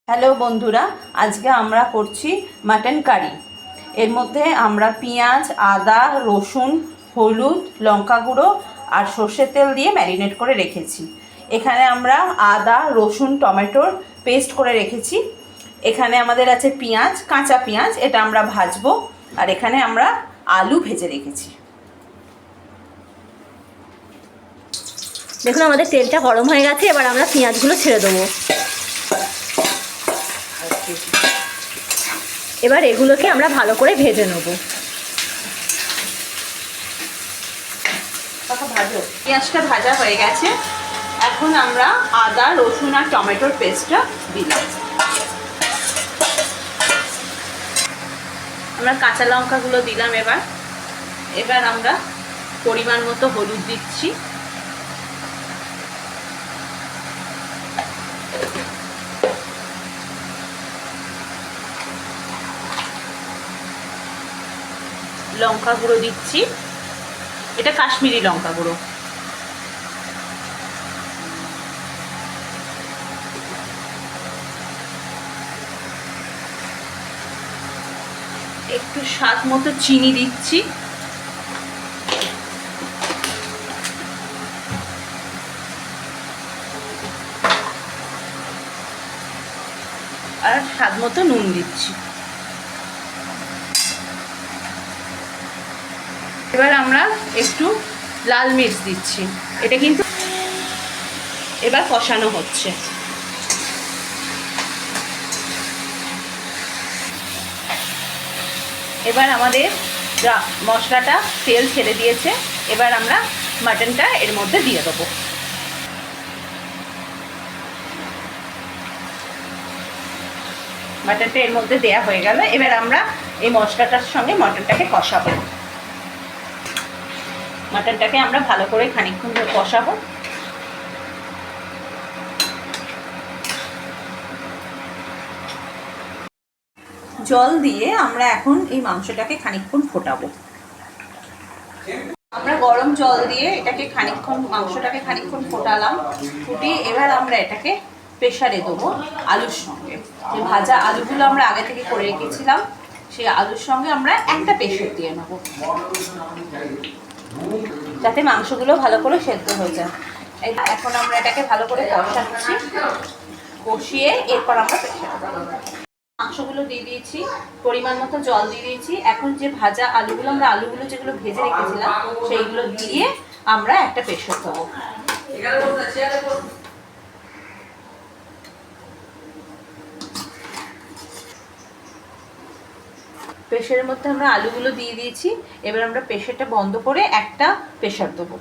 Hello বন্ধুরা, আজকে আমরা করছি মাটন কারি। এর মধ্যে আমরা পেঁয়াজ, আদা, রসুন, হলুদ, লঙ্কা গুঁড়ো আর সর্ষের তেল দিয়ে ম্যারিনেট করে রেখেছি। এখানে আমরা আদা, রসুন, টমেটোর পেস্ট করে রেখেছি। এখানে আমাদের আছে পেঁয়াজ, কাঁচা পেঁয়াজ, এটা আমরা ভাজবো। আর এখানে আমরা আলু ভেজে রেখেছি। দেখুন আমাদের তেলটা গরম হয়ে গেছে, এবার আমরা পেঁয়াজগুলো ছেড়ে দেবো। এবার এগুলোকে আমরা ভালো করে ভেজে নেব। পেঁয়াজটা ভাজা হয়ে গেছে, এখন আমরা আদা, রসুন আর টমেটোর পেস্টটা দিলাম। আমরা কাঁচা লঙ্কাগুলো দিলাম। এবার আমরা পরিমাণ মতো হলুদ দিচ্ছি, লঙ্কা গুঁড়ো দিচ্ছি, এটা কাশ্মীরি লঙ্কা গুঁড়ো। একটু স্বাদ মতো চিনি দিচ্ছি, আর স্বাদ মতো নুন দিচ্ছি। এবার আমরা একটু লাল মির্চ দিচ্ছি, এটা কিন্তু এবার কষানো হচ্ছে। এবার আমাদের মশলাটা তেল ছেড়ে দিয়েছে, এবার আমরা মাটনটা এর মধ্যে দিয়ে দেবো। মাটনটা এর মধ্যে দেয়া হয়ে গেল, এবার আমরা এই মশলাটার সঙ্গে মটনটাকে কষাবো। মাটনটাকে আমরা ভালো করে খানিকক্ষণ ধরে কষাবো। জল দিয়ে আমরা এখন এই মাংসটাকে খানিকক্ষণ ফোটাবো। আমরা গরম জল দিয়ে মাংসটাকে খানিকক্ষণ ফোটালাম। ফুটিয়ে এবার আমরা এটাকে প্রেসারে দেবো আলুর সঙ্গে। যে ভাজা আলুগুলো আমরা আগে থেকে করে রেখেছিলাম, সেই আলুর সঙ্গে আমরা একটা প্রেসার দিয়ে নেবো, যাতে মাংসগুলো ভালো করে সেদ্ধ হয়ে যায়। এখন আমরা এটাকে ভালো করে কষাচ্ছি, কষিয়ে এরপর আমরা প্রেসারে দেবো। মাংসগুলো দিয়ে দিয়েছি, পরিমাণ মতো জল দিয়ে দিয়েছি। এখন যে ভাজা আলুগুলো যেগুলো ভেজে রেখেছিলাম সেইগুলো দিয়ে আমরা একটা প্রেসার দেবো। প্রেসারের মধ্যে আমরা আলুগুলো দিয়ে দিয়েছি, এবার আমরা প্রেসারটা বন্ধ করে একটা প্রেসার দেবো।